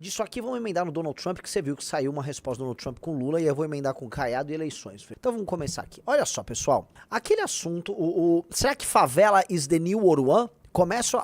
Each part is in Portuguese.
Disso aqui, vamos emendar no Donald Trump, que você viu que saiu uma resposta do Donald Trump com Lula, e eu vou emendar com Caiado e eleições. Então vamos começar aqui. Olha só, pessoal. Aquele assunto, será que favela is the new Oruan? Começo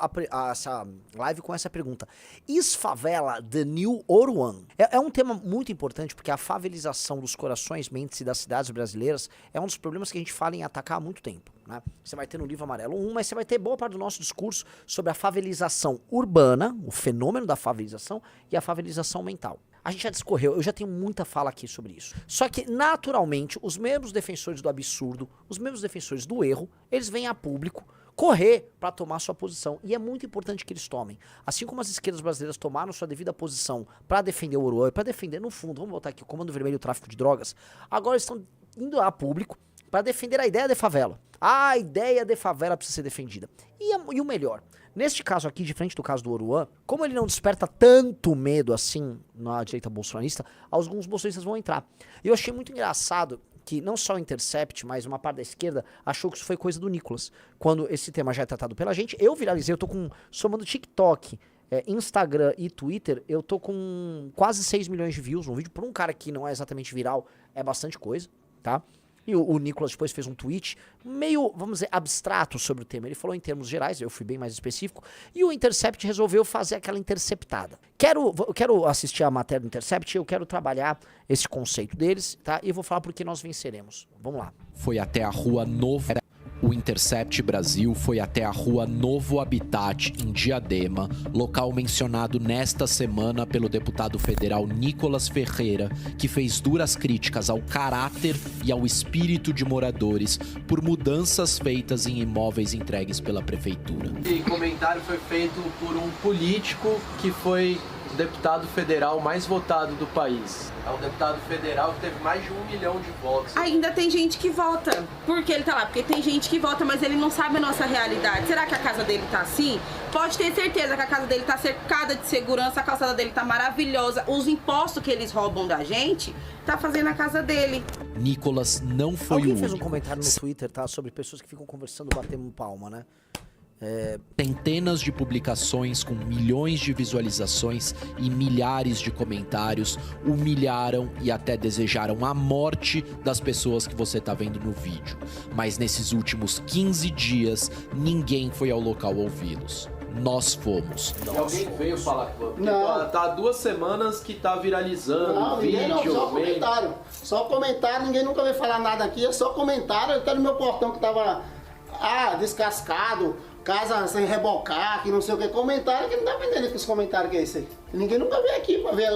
essa live com essa pergunta. Is favela the new Oruan? É um tema muito importante, porque a favelização dos corações, mentes e das cidades brasileiras é um dos problemas que a gente fala em atacar há muito tempo, né? Você vai ter no livro Amarelo 1, mas você vai ter boa parte do nosso discurso sobre a favelização urbana, o fenômeno da favelização e a favelização mental. A gente já discorreu, eu já tenho muita fala aqui sobre isso. Só que, naturalmente, os mesmos defensores do absurdo, os mesmos defensores do erro, eles vêm a público correr para tomar sua posição. E é muito importante que eles tomem. Assim como as esquerdas brasileiras tomaram sua devida posição para defender o Oruan e para defender, no fundo, vamos botar aqui o Comando Vermelho e o tráfico de drogas, agora estão indo a público para defender a ideia de favela. A ideia de favela precisa ser defendida. E o melhor, neste caso aqui, diferente do caso do Oruan, como ele não desperta tanto medo assim na direita bolsonarista, alguns bolsonaristas vão entrar. E eu achei muito engraçado que não só o Intercept, mas uma parte da esquerda achou que isso foi coisa do Nicolas. Quando esse tema já é tratado pela gente, eu viralizei, eu tô somando TikTok, Instagram e Twitter, eu tô com quase 6 milhões de views no vídeo. Por um cara que não é exatamente viral, é bastante coisa, tá? E o Nicolas depois fez um tweet meio, vamos dizer, abstrato sobre o tema. Ele falou em termos gerais, eu fui bem mais específico. E o Intercept resolveu fazer aquela interceptada. Eu quero assistir a matéria do Intercept, eu quero trabalhar esse conceito deles, tá? E eu vou falar por que nós venceremos. Vamos lá. Foi até a Rua Novo... O Intercept Brasil foi até a Rua Novo Habitat, em Diadema, local mencionado nesta semana pelo deputado federal Nicolas Ferreira, que fez duras críticas ao caráter e ao espírito de moradores por mudanças feitas em imóveis entregues pela prefeitura. Esse comentário foi feito por um político que foi o deputado federal mais votado do país. É um deputado federal que teve mais de 1 milhão de votos. Ainda tem gente que vota. Por que ele tá lá? Porque tem gente que vota, mas ele não sabe a nossa realidade. Será que a casa dele tá assim? Pode ter certeza que a casa dele tá cercada de segurança, a calçada dele tá maravilhosa. Os impostos que eles roubam da gente, tá fazendo a casa dele. Nicolas não foi Alguém o fez um único. comentário no Twitter, tá? Sobre pessoas que ficam conversando, batendo palma, né? Centenas de publicações com milhões de visualizações e milhares de comentários humilharam e até desejaram a morte das pessoas que você tá vendo no vídeo. Mas nesses últimos 15 dias, ninguém foi ao local ouvi-los. Nós fomos. E alguém veio falar com você? Não. Tá há 2 semanas que tá viralizando Não, ninguém não, vídeo. só meme. comentário. Só comentário, ninguém nunca veio falar nada aqui, é só comentário. Até no meu portão que tava descascado, casa sem rebocar, que não sei o que. Comentário que não dá pra entender que os comentários que é isso aí. Ninguém nunca veio aqui pra ver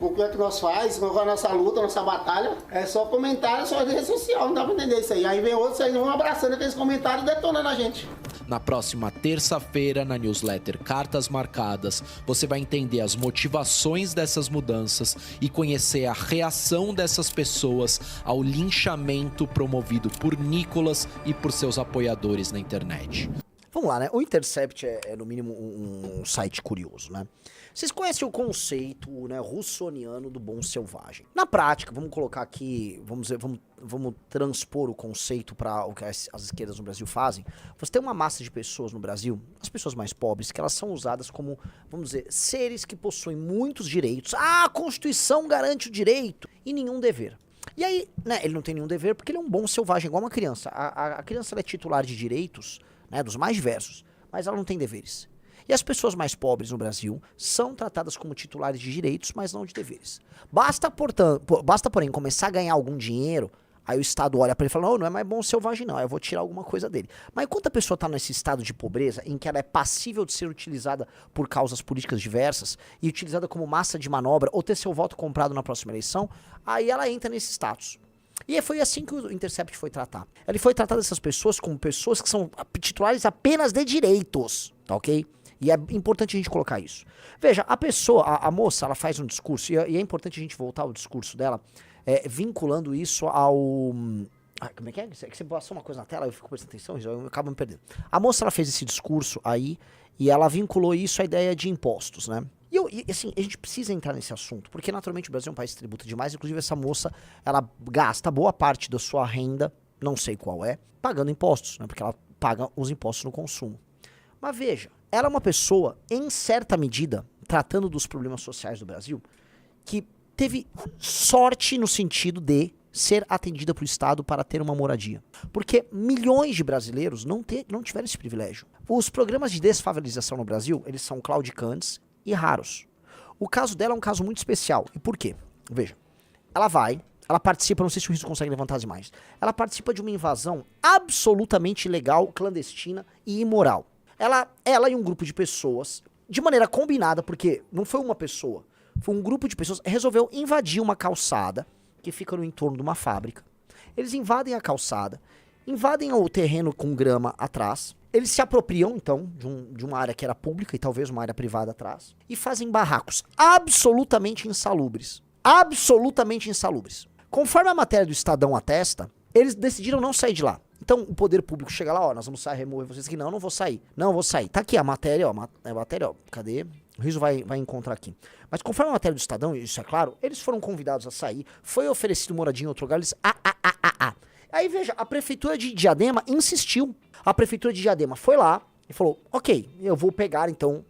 o que é que nós faz, qual é a nossa luta, a nossa batalha. É só comentário, só de rede social, não dá pra entender isso aí. Aí vem outros aí, vão abraçando aqueles comentários e detonando a gente. Na próxima terça-feira, na newsletter Cartas Marcadas, você vai entender as motivações dessas mudanças e conhecer a reação dessas pessoas ao linchamento promovido por Nicolas e por seus apoiadores na internet. Vamos lá, né? O Intercept é no mínimo um site curioso, né? Vocês conhecem o conceito, né, russoniano do bom selvagem. Na prática, vamos colocar aqui, vamos transpor o conceito para o que as esquerdas no Brasil fazem. Você tem uma massa de pessoas no Brasil, as pessoas mais pobres, que elas são usadas como, vamos dizer, seres que possuem muitos direitos. Ah, a Constituição garante o direito e nenhum dever. E aí, né, ele não tem nenhum dever porque ele é um bom selvagem, igual uma criança. A criança ela é titular de direitos, né, dos mais diversos, mas ela não tem deveres. E as pessoas mais pobres no Brasil são tratadas como titulares de direitos, mas não de deveres. Basta, porém, começar a ganhar algum dinheiro, aí o Estado olha para ele e fala, não é mais bom selvagem não, eu vou tirar alguma coisa dele. Mas enquanto a pessoa está nesse estado de pobreza, em que ela é passível de ser utilizada por causas políticas diversas, e utilizada como massa de manobra, ou ter seu voto comprado na próxima eleição, aí ela entra nesse status. E foi assim que o Intercept foi tratar. Ele foi tratar dessas pessoas como pessoas que são titulares apenas de direitos, tá ok? E é importante a gente colocar isso. Veja, a pessoa, a moça, ela faz um discurso, e é importante a gente voltar ao discurso dela, vinculando isso ao... como é que é? Que você passou uma coisa na tela, eu fico prestando atenção, eu acabo me perdendo. A moça, ela fez esse discurso aí, e ela vinculou isso à ideia de impostos, né? E assim, a gente precisa entrar nesse assunto, porque naturalmente o Brasil é um país que tributa demais, inclusive essa moça, ela gasta boa parte da sua renda, não sei qual é, pagando impostos, né? Porque ela paga os impostos no consumo. Mas veja, ela é uma pessoa, em certa medida, tratando dos problemas sociais do Brasil, que teve sorte no sentido de ser atendida pelo Estado para ter uma moradia. Porque milhões de brasileiros não tiveram esse privilégio. Os programas de desfavelização no Brasil, eles são claudicantes e raros. O caso dela é um caso muito especial. E por quê? Veja, ela participa, não sei se o Rizzo consegue levantar as imagens, ela participa de uma invasão absolutamente ilegal, clandestina e imoral. Ela e um grupo de pessoas, de maneira combinada, porque não foi uma pessoa, foi um grupo de pessoas, resolveu invadir uma calçada que fica no entorno de uma fábrica. Eles invadem a calçada, invadem o terreno com grama atrás, eles se apropriam, então, de uma área que era pública e talvez uma área privada atrás, e fazem barracos absolutamente insalubres. Absolutamente insalubres. Conforme a matéria do Estadão atesta, eles decidiram não sair de lá. Então, o poder público chega lá, ó, nós vamos sair, remover vocês aqui. Não, não vou sair. Não, vou sair. Tá aqui a matéria, ó, cadê? O Rizzo vai encontrar aqui. Mas conforme a matéria do Estadão, isso é claro, eles foram convidados a sair, foi oferecido moradia em outro lugar, eles... Aí, veja, a prefeitura de Diadema insistiu. A prefeitura de Diadema foi lá e falou, ok, eu vou pegar, então,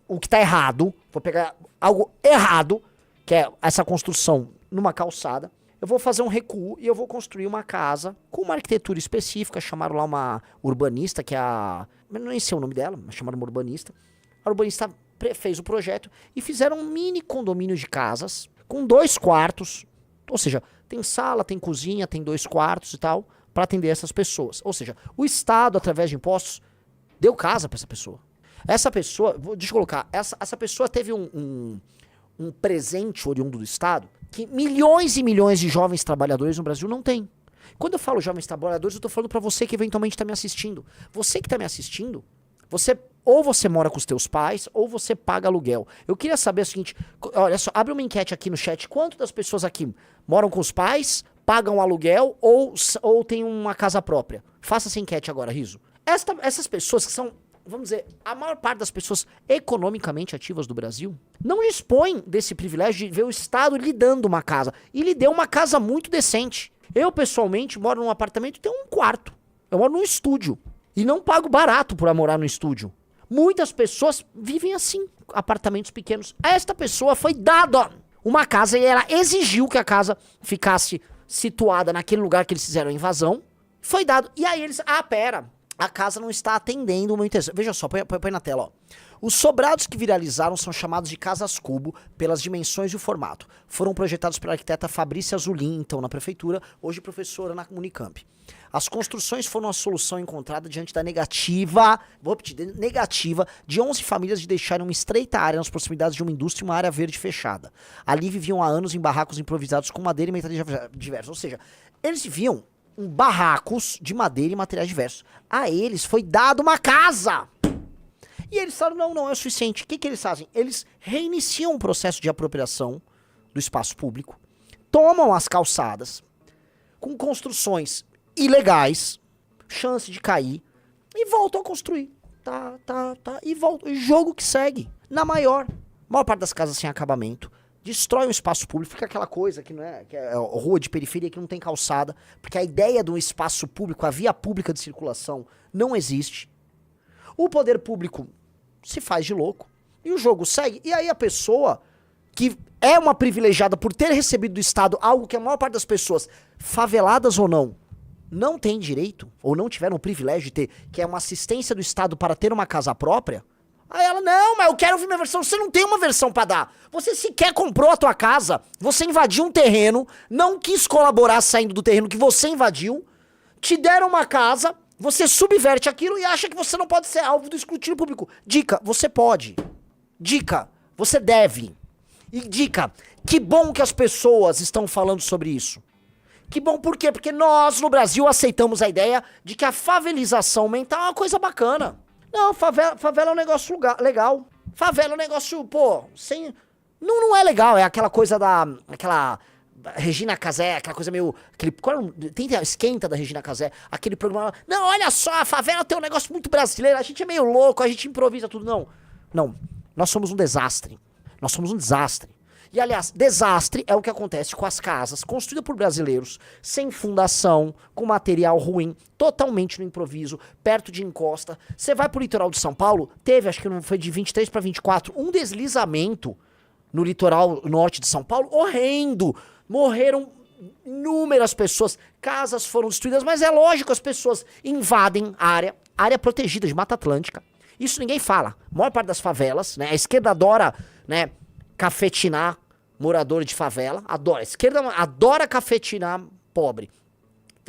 o que tá errado, vou pegar algo errado, que é essa construção numa calçada, eu vou fazer um recuo e eu vou construir uma casa com uma arquitetura específica, chamaram lá uma urbanista, que é a... não sei o nome dela, mas chamaram uma urbanista. A urbanista fez o projeto e fizeram um mini condomínio de casas com 2 quartos, ou seja, tem sala, tem cozinha, tem 2 quartos e tal, para atender essas pessoas. Ou seja, o Estado, através de impostos, deu casa para essa pessoa. Essa pessoa, deixa eu colocar, essa pessoa teve um presente oriundo do Estado que milhões e milhões de jovens trabalhadores no Brasil não têm. Quando eu falo jovens trabalhadores, eu tô falando para você que eventualmente está me assistindo. Você que está me assistindo, ou você mora com os teus pais, ou você paga aluguel. Eu queria saber o seguinte, olha só, abre uma enquete aqui no chat, quanto das pessoas aqui moram com os pais, pagam aluguel, ou tem uma casa própria? Faça essa enquete agora, Rizzo. Essas pessoas que são, vamos dizer, a maior parte das pessoas economicamente ativas do Brasil, não dispõem desse privilégio de ver o Estado lhe dando uma casa. E lhe deu uma casa muito decente. Eu, pessoalmente, moro num apartamento e tenho um quarto. Eu moro num estúdio. E não pago barato por morar no estúdio. Muitas pessoas vivem assim, apartamentos pequenos. Esta pessoa foi dada uma casa e ela exigiu que a casa ficasse situada naquele lugar que eles fizeram a invasão. Foi dado. E aí eles, pera, a casa não está atendendo o meu interesse. Veja só, põe na tela, ó. Os sobrados que viralizaram são chamados de casas cubo pelas dimensões e o formato. Foram projetados pela arquiteta Fabrícia Azulin, então na prefeitura, hoje professora na Unicamp. As construções foram a solução encontrada diante da negativa, vou repetir, negativa, de 11 famílias de deixarem uma estreita área nas proximidades de uma indústria e uma área verde fechada. Ali viviam há anos em barracos improvisados com madeira e materiais diversos. Ou seja, eles viviam em barracos de madeira e materiais diversos. A eles foi dado uma casa! E eles falaram, não é o suficiente. O que eles fazem? Eles reiniciam o processo de apropriação do espaço público, tomam as calçadas, com construções ilegais, chance de cair, e voltam a construir. E voltam. Jogo que segue. Na maior parte das casas sem acabamento, destrói o espaço público, fica aquela coisa que não é, que é rua de periferia que não tem calçada, porque a ideia de um espaço público, a via pública de circulação, não existe. O poder público se faz de louco e o jogo segue. E aí a pessoa que é uma privilegiada por ter recebido do Estado algo que a maior parte das pessoas, faveladas ou não tem direito, ou não tiveram o privilégio de ter, que é uma assistência do Estado para ter uma casa própria. Aí ela, não, mas eu quero ouvir minha versão. Você não tem uma versão pra dar. Você sequer comprou a tua casa, você invadiu um terreno, não quis colaborar saindo do terreno que você invadiu, te deram uma casa, você subverte aquilo e acha que você não pode ser alvo do escrutínio público. Dica, você pode. Dica, você deve. E dica, que bom que as pessoas estão falando sobre isso. Que bom, por quê? Porque nós, no Brasil, aceitamos a ideia de que a favelização mental é uma coisa bacana. Não, favela é um negócio legal. Favela é um negócio, sem... Não é legal, é aquela coisa aquela Regina Casé, aquela coisa meio... tem a esquenta da Regina Casé, aquele programa... Não, olha só, a favela tem um negócio muito brasileiro, a gente é meio louco, a gente improvisa tudo. Não, nós somos um desastre. Nós somos um desastre. E, aliás, desastre é o que acontece com as casas construídas por brasileiros, sem fundação, com material ruim, totalmente no improviso, perto de encosta. Você vai pro litoral de São Paulo, teve, acho que não foi de 23 para 24, um deslizamento no litoral norte de São Paulo, horrendo. Morreram inúmeras pessoas, casas foram destruídas, mas é lógico, as pessoas invadem a área protegida de Mata Atlântica. Isso ninguém fala. A maior parte das favelas, né? A esquerda adora, né, cafetinar morador de favela. Adora. A esquerda adora cafetinar pobre.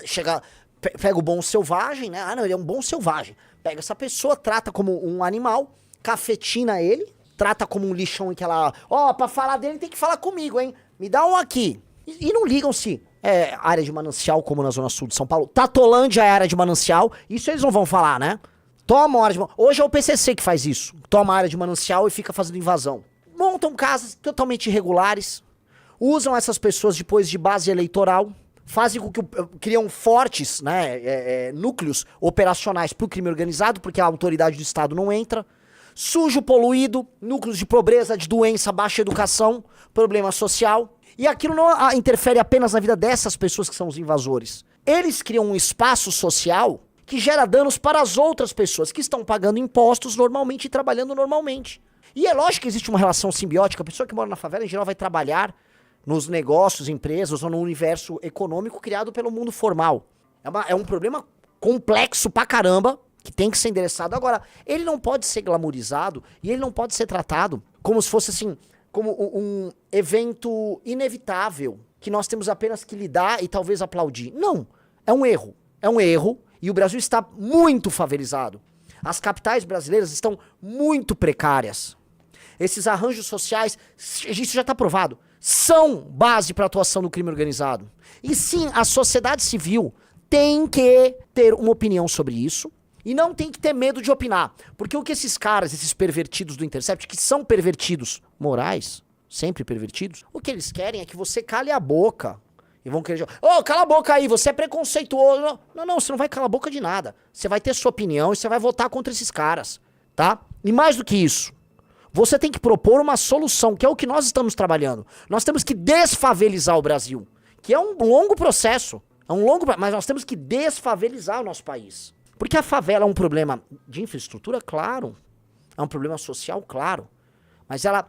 Chega, pega o bom selvagem, né? Ah, não, ele é um bom selvagem. Pega essa pessoa, trata como um animal, cafetina ele, trata como um lixão em que ela... Ó, pra falar dele tem que falar comigo, hein? Me dá um aqui. E não ligam se é área de manancial, como na zona sul de São Paulo. Tatolândia é área de manancial. Isso eles não vão falar, né? Toma área de... Hoje é o PCC que faz isso. Toma área de manancial e fica fazendo invasão. Montam casas totalmente irregulares. Usam essas pessoas depois de base eleitoral. Fazem com que... Criam fortes, né, núcleos operacionais pro crime organizado, porque a autoridade do Estado não entra. Sujo, poluído, núcleos de pobreza, de doença, baixa educação, problema social. E aquilo não interfere apenas na vida dessas pessoas que são os invasores. Eles criam um espaço social que gera danos para as outras pessoas que estão pagando impostos normalmente e trabalhando normalmente. E é lógico que existe uma relação simbiótica. A pessoa que mora na favela, em geral, vai trabalhar nos negócios, empresas ou no universo econômico criado pelo mundo formal. É um problema complexo pra caramba, que tem que ser endereçado. Agora, ele não pode ser glamourizado e ele não pode ser tratado como se fosse assim... como um evento inevitável, que nós temos apenas que lidar e talvez aplaudir. Não, é um erro. É um erro e o Brasil está muito favelizado. As capitais brasileiras estão muito precárias. Esses arranjos sociais, isso já está provado, são base para a atuação do crime organizado. E sim, a sociedade civil tem que ter uma opinião sobre isso. E não tem que ter medo de opinar. Porque o que esses caras, esses pervertidos do Intercept, que são pervertidos morais, sempre pervertidos, o que eles querem é que você cale a boca. E vão querer... Ô, cala a boca aí, você é preconceituoso. Não, você não vai calar a boca de nada. Você vai ter sua opinião e você vai votar contra esses caras, tá? E mais do que isso, você tem que propor uma solução, que é o que nós estamos trabalhando. Nós temos que desfavelizar o Brasil, que é um longo processo. Mas nós temos que desfavelizar o nosso país. Porque a favela é um problema de infraestrutura, claro. É um problema social, claro. Mas ela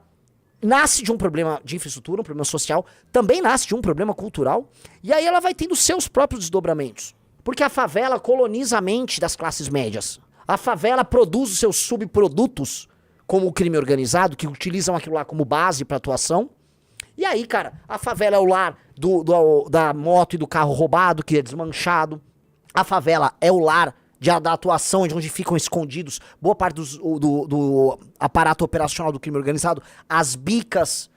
nasce de um problema de infraestrutura, um problema social. Também nasce de um problema cultural. E aí ela vai tendo seus próprios desdobramentos. Porque a favela coloniza a mente das classes médias. A favela produz os seus subprodutos, como o crime organizado, que utilizam aquilo lá como base para atuação. E aí, cara, a favela é o lar da moto e do carro roubado, que é desmanchado. A favela é o lar da atuação, de onde ficam escondidos boa parte do aparato operacional do crime organizado, as bicas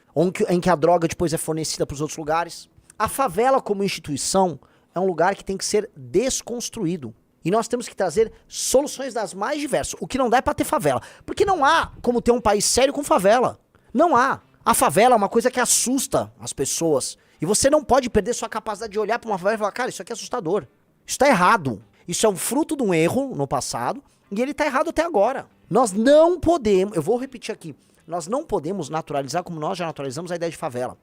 em que a droga depois é fornecida para os outros lugares. A favela como instituição é um lugar que tem que ser desconstruído. E nós temos que trazer soluções das mais diversas. O que não dá é para ter favela. Porque não há como ter um país sério com favela. Não há. A favela é uma coisa que assusta as pessoas. E você não pode perder sua capacidade de olhar para uma favela e falar, cara, isso aqui é assustador. Isso tá errado. Isso é um fruto de um erro no passado e ele tá errado até agora. Nós não podemos, eu vou repetir aqui, nós não podemos naturalizar como nós já naturalizamos a ideia de favela.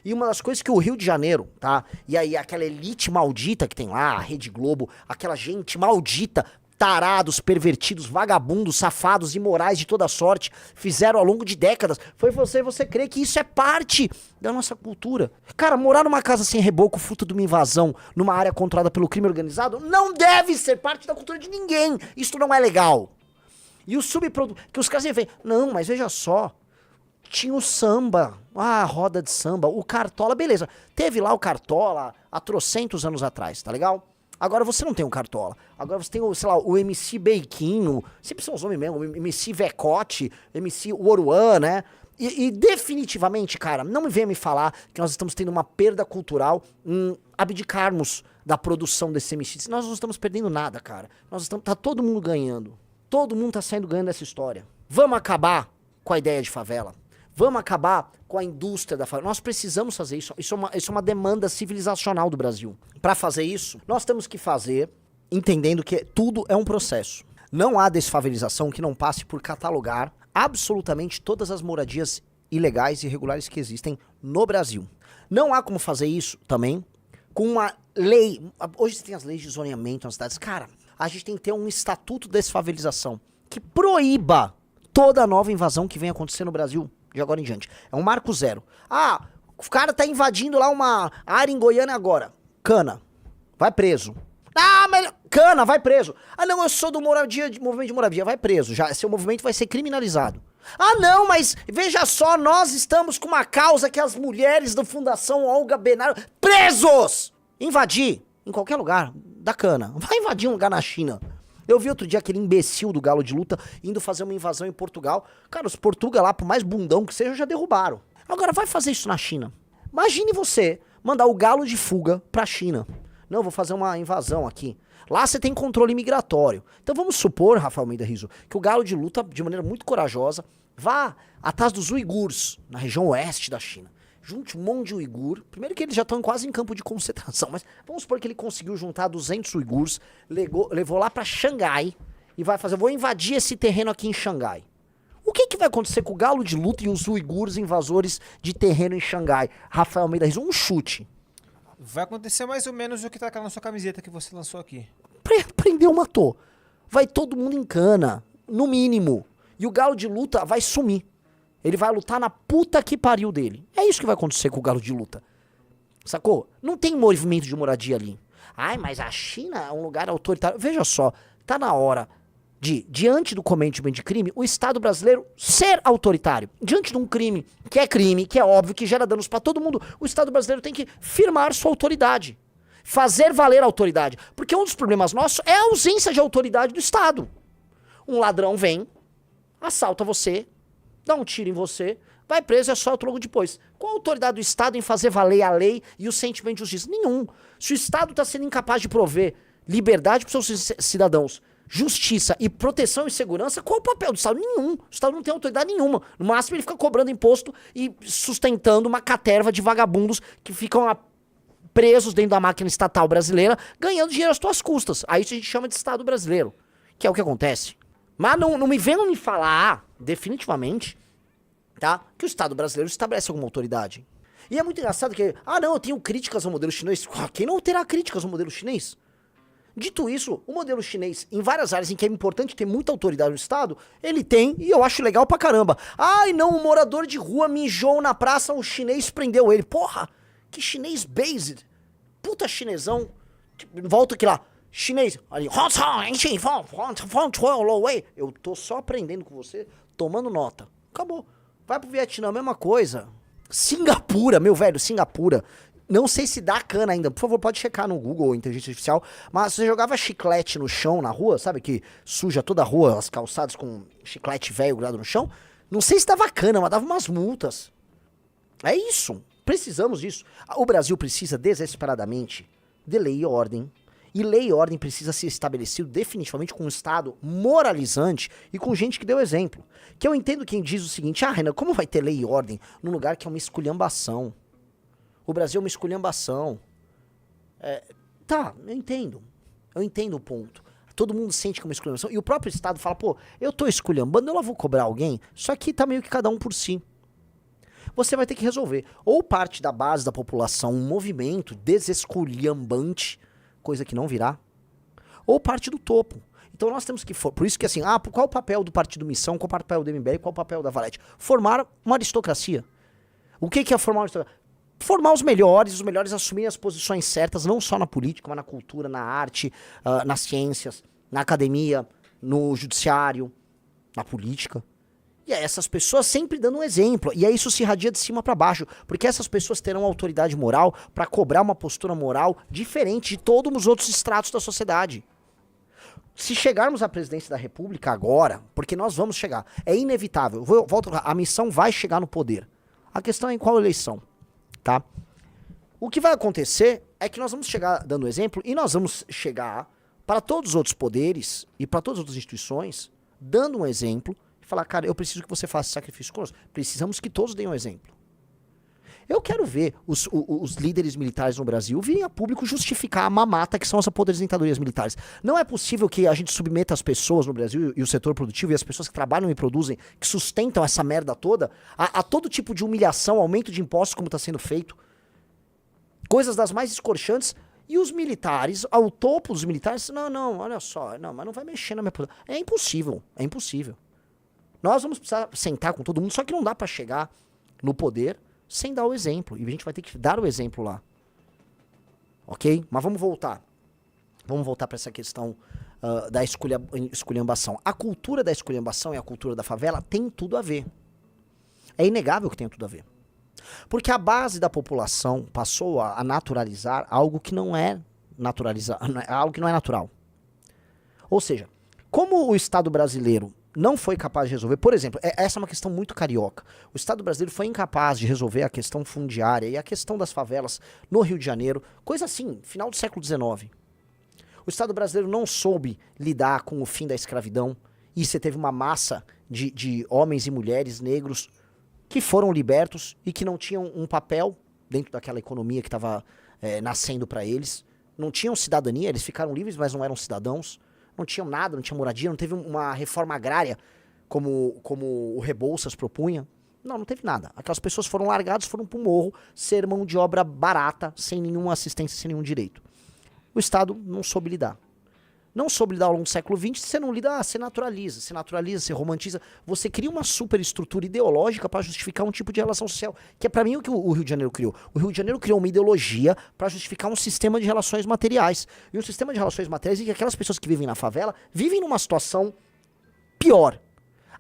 E uma das coisas que o Rio de Janeiro, tá? E aí aquela elite maldita que tem lá, a Rede Globo, aquela gente maldita, tarados, pervertidos, vagabundos, safados, imorais de toda sorte, fizeram ao longo de décadas, foi você crer que isso é parte da nossa cultura. Cara, morar numa casa sem reboco, fruto de uma invasão, numa área controlada pelo crime organizado, não deve ser parte da cultura de ninguém. Isso não é legal. E o subproduto, que os caras veem, não, mas veja só, tinha o samba, a roda de samba, o Cartola, beleza. Teve lá o Cartola há trocentos anos atrás, tá legal? Agora você não tem um Cartola. Agora você tem, sei lá, o MC Beiquinho. Sempre são os homens mesmo. O MC Vecote, MC Oruan, né? E definitivamente, cara, não me venha me falar que nós estamos tendo uma perda cultural em abdicarmos da produção desse MC. Nós não estamos perdendo nada, cara. Tá todo mundo ganhando. Todo mundo tá saindo ganhando dessa história. Vamos acabar com a ideia de favela. Vamos acabar com a indústria da favela. Nós precisamos fazer isso. Isso é uma demanda civilizacional do Brasil. Para fazer isso, nós temos que fazer entendendo que tudo é um processo. Não há desfavelização que não passe por catalogar absolutamente todas as moradias ilegais e irregulares que existem no Brasil. Não há como fazer isso também com uma lei. Hoje você tem as leis de zoneamento nas cidades. Cara, a gente tem que ter um estatuto de desfavelização que proíba toda nova invasão que venha acontecer no Brasil de agora em diante. É um marco zero. Ah, o cara tá invadindo lá uma área em Goiânia agora. Cana, vai preso. Ah, mas cana, vai preso. Ah, não, eu sou do movimento de moradia, vai preso. Já, seu movimento vai ser criminalizado. Ah, não, mas veja só, nós estamos com uma causa que as mulheres da Fundação Olga Benário... Presos! Invadir em qualquer lugar da cana. Vai invadir um lugar na China. Eu vi outro dia aquele imbecil do Galo de Luta indo fazer uma invasão em Portugal. Cara, os portugueses lá, por mais bundão que seja, já derrubaram. Agora vai fazer isso na China. Imagine você mandar o Galo de fuga pra China. Não, vou fazer uma invasão aqui. Lá você tem controle migratório. Então vamos supor, Rafael Almeida Rizzo, que o Galo de Luta, de maneira muito corajosa, vá atrás dos uigures, na região oeste da China. Junte um monte de uigur. Primeiro que eles já estão quase em campo de concentração, mas vamos supor que ele conseguiu juntar 200 uigures, levou lá pra Xangai e vai fazer, vou invadir esse terreno aqui em Xangai. O que vai acontecer com o Galo de Luta e os uigures invasores de terreno em Xangai? Rafael Almeida Rizzo, um chute. Vai acontecer mais ou menos o que tá na sua camiseta que você lançou aqui. Prendeu, matou. Vai todo mundo em cana, no mínimo. E o Galo de Luta vai sumir. Ele vai lutar na puta que pariu dele. É isso que vai acontecer com o Galo de Luta. Sacou? Não tem movimento de moradia ali. Ai, mas a China é um lugar autoritário. Veja só, tá na hora de, diante do cometimento de crime, o Estado brasileiro ser autoritário. Diante de um crime, que é óbvio, que gera danos pra todo mundo, o Estado brasileiro tem que firmar sua autoridade. Fazer valer a autoridade. Porque um dos problemas nossos é a ausência de autoridade do Estado. Um ladrão vem, assalta você, dá um tiro em você, vai preso e é solto logo depois. Qual a autoridade do Estado em fazer valer a lei e o sentimento de justiça? Nenhum. Se o Estado está sendo incapaz de prover liberdade para os seus cidadãos, justiça e proteção e segurança, qual o papel do Estado? Nenhum. O Estado não tem autoridade nenhuma. No máximo ele fica cobrando imposto e sustentando uma caterva de vagabundos que ficam presos dentro da máquina estatal brasileira, ganhando dinheiro às tuas custas. Aí isso a gente chama de Estado brasileiro, que é o que acontece. Mas não me venham me falar, definitivamente, tá, que o Estado brasileiro estabelece alguma autoridade. E é muito engraçado que, não, eu tenho críticas ao modelo chinês. Quem não terá críticas ao modelo chinês? Dito isso, o modelo chinês, em várias áreas em que é importante ter muita autoridade no Estado, ele tem, e eu acho legal pra caramba. Ai, não, um morador de rua mijou na praça, o chinês prendeu ele. Porra, que chinês based. Puta chinesão. Volta aqui lá. Chinês, ali, eu tô só aprendendo com você, tomando nota. Acabou. Vai pro Vietnã, mesma coisa. Singapura, meu velho, Singapura. Não sei se dá cana ainda. Por favor, pode checar no Google, inteligência artificial. Mas você jogava chiclete no chão, na rua, sabe que suja toda a rua, as calçadas com chiclete velho grudado no chão? Não sei se dava cana, mas dava umas multas. É isso. Precisamos disso. O Brasil precisa desesperadamente de lei e ordem. E lei e ordem precisa ser estabelecido definitivamente com um Estado moralizante e com gente que deu exemplo. Que eu entendo quem diz o seguinte, Renan, como vai ter lei e ordem num lugar que é uma esculhambação? O Brasil é uma esculhambação. Tá, eu entendo. Eu entendo o ponto. Todo mundo sente que é uma esculhambação. E o próprio Estado fala, pô, eu tô esculhambando, eu lá vou cobrar alguém. Só que tá meio que cada um por si. Você vai ter que resolver. Ou parte da base da população, um movimento desesculhambante, coisa que não virá, ou parte do topo. Então nós temos que... Por isso que assim, qual o papel do Partido Missão, qual o papel do MBL, qual o papel da Valete? Formar uma aristocracia. O que é formar uma aristocracia? Formar os melhores assumirem as posições certas, não só na política, mas na cultura, na arte, nas ciências, na academia, no judiciário, na política. E é essas pessoas sempre dando um exemplo. E aí isso se irradia de cima para baixo. Porque essas pessoas terão autoridade moral para cobrar uma postura moral diferente de todos os outros estratos da sociedade. Se chegarmos à presidência da República agora, porque nós vamos chegar, é inevitável. Volto a missão vai chegar no poder. A questão é em qual eleição, tá? O que vai acontecer é que nós vamos chegar dando exemplo e nós vamos chegar para todos os outros poderes e para todas as outras instituições dando um exemplo. Falar, cara, eu preciso que você faça sacrifício conosco. Precisamos que todos deem um exemplo. Eu quero ver os líderes militares no Brasil virem a público justificar a mamata que são as aposentadorias militares. Não é possível que a gente submeta as pessoas no Brasil e o setor produtivo e as pessoas que trabalham e produzem, que sustentam essa merda toda, a todo tipo de humilhação, aumento de impostos como está sendo feito. Coisas das mais escorchantes. E os militares, ao topo dos militares, não, olha só, não, mas não vai mexer na minha posição. É impossível, é impossível. Nós vamos precisar sentar com todo mundo, só que não dá pra chegar no poder sem dar o exemplo. E a gente vai ter que dar o exemplo lá. Ok? Mas vamos voltar. Vamos voltar pra essa questão da esculhambação. A cultura da esculhambação e a cultura da favela tem tudo a ver. É inegável que tem tudo a ver. Porque a base da população passou a naturalizar algo que não é algo que não é natural. Ou seja, como o Estado brasileiro não foi capaz de resolver, por exemplo, essa é uma questão muito carioca. O Estado brasileiro foi incapaz de resolver a questão fundiária e a questão das favelas no Rio de Janeiro, coisa assim, final do século XIX. O Estado brasileiro não soube lidar com o fim da escravidão e você teve uma massa de homens e mulheres negros que foram libertos e que não tinham um papel dentro daquela economia que estava nascendo para eles. Não tinham cidadania, eles ficaram livres, mas não eram cidadãos. Não tinham nada, não tinha moradia, não teve uma reforma agrária como o Rebouças propunha. Não teve nada. Aquelas pessoas foram largadas, foram pro morro, ser mão de obra barata, sem nenhuma assistência, sem nenhum direito. O Estado não soube lidar. Não soube lidar ao longo do século XX, você não lida, você naturaliza, você romantiza, você cria uma superestrutura ideológica para justificar um tipo de relação social, que é para mim o que o Rio de Janeiro criou. O Rio de Janeiro criou uma ideologia para justificar um sistema de relações materiais. E um sistema de relações materiais em que aquelas pessoas que vivem na favela vivem numa situação pior.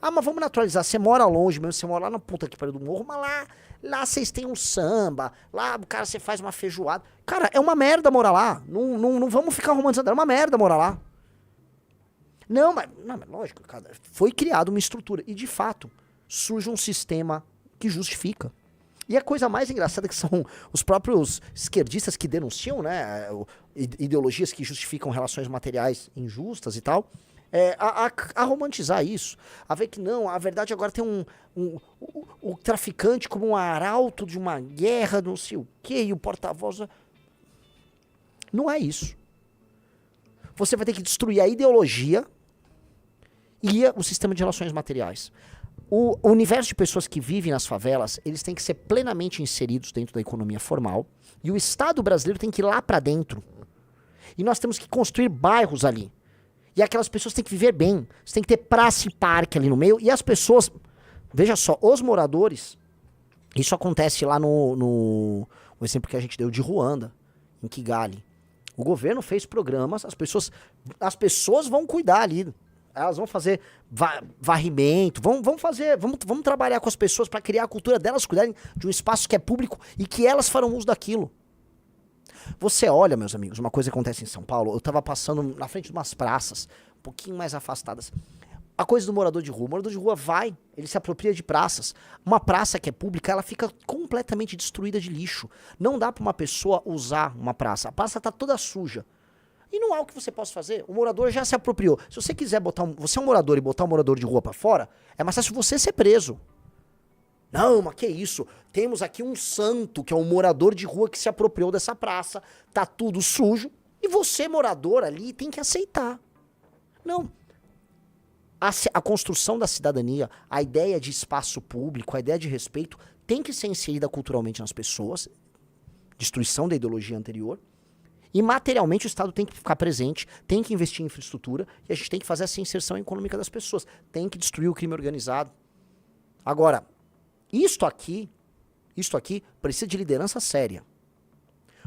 Ah, mas vamos naturalizar, você mora longe mesmo, você mora lá na puta que pariu do morro, mas lá vocês têm um samba, lá o cara você faz uma feijoada. Cara, é uma merda morar lá, não vamos ficar romantizando, é uma merda morar lá. Não, mas lógico, cara, foi criada uma estrutura e de fato surge um sistema que justifica. E a coisa mais engraçada é que são os próprios esquerdistas que denunciam, né, ideologias que justificam relações materiais injustas e tal, a romantizar isso, a ver que não, a verdade agora tem o traficante como um arauto de uma guerra, não sei o quê, e o porta-voz. Não é isso. Você vai ter que destruir a ideologia e o sistema de relações materiais. O universo de pessoas que vivem nas favelas, eles têm que ser plenamente inseridos dentro da economia formal, e o Estado brasileiro tem que ir lá pra dentro. E nós temos que construir bairros ali. E aquelas pessoas têm que viver bem. Você tem que ter praça e parque ali no meio. E as pessoas, veja só, os moradores, isso acontece lá no exemplo que a gente deu de Ruanda, em Kigali. O governo fez programas, as pessoas vão cuidar ali. Elas vão fazer varrimento, vamos trabalhar com as pessoas para criar a cultura delas cuidarem de um espaço que é público e que elas farão uso daquilo. Você olha, meus amigos, uma coisa que acontece em São Paulo, eu tava passando na frente de umas praças, um pouquinho mais afastadas. A coisa do morador de rua. O morador de rua ele se apropria de praças. Uma praça que é pública, ela fica completamente destruída de lixo. Não dá pra uma pessoa usar uma praça. A praça tá toda suja. E não há o que você possa fazer. O morador já se apropriou. Se você quiser você é um morador e botar um morador de rua pra fora, é mais fácil você ser preso. Não, mas que isso? Temos aqui um santo, que é um morador de rua que se apropriou dessa praça. Tá tudo sujo. E você, morador ali, tem que aceitar. Não. A construção da cidadania, a ideia de espaço público, a ideia de respeito, tem que ser inserida culturalmente nas pessoas. Destruição da ideologia anterior. E materialmente o Estado tem que ficar presente, tem que investir em infraestrutura e a gente tem que fazer essa inserção econômica das pessoas. Tem que destruir o crime organizado. Agora, isto aqui precisa de liderança séria.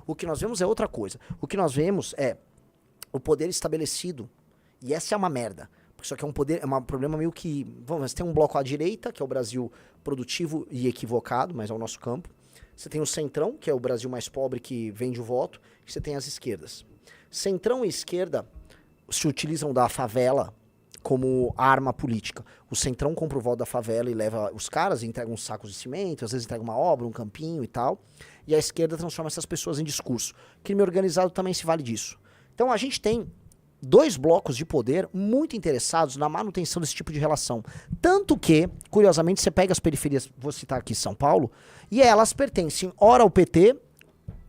O que nós vemos é outra coisa. O que nós vemos é o poder estabelecido. E essa é uma merda. Porque isso aqui é um problema meio que... Vamos, você tem um bloco à direita, que é o Brasil produtivo e equivocado, mas é o nosso campo. Você tem o centrão, que é o Brasil mais pobre que vende o voto. E você tem as esquerdas. Centrão e esquerda se utilizam da favela como arma política. O centrão compra o voto da favela e leva os caras e entrega uns sacos de cimento, às vezes entrega uma obra, um campinho e tal. E a esquerda transforma essas pessoas em discurso. Crime organizado também se vale disso. Então a gente tem dois blocos de poder muito interessados na manutenção desse tipo de relação. Tanto que, curiosamente, você pega as periferias, vou citar aqui São Paulo, e elas pertencem ora ao PT,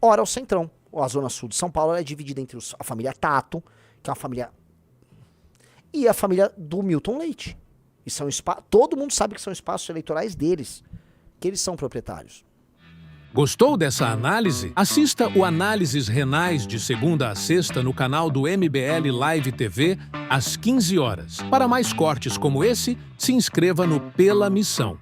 ora ao Centrão. A Zona Sul de São Paulo é dividida entre a família Tato, que é uma família... e a família do Milton Leite. E são todo mundo sabe que são espaços eleitorais deles, que eles são proprietários. Gostou dessa análise? Assista o Análises Renais de segunda a sexta no canal do MBL Live TV, às 15 horas. Para mais cortes como esse, se inscreva no Pela Missão.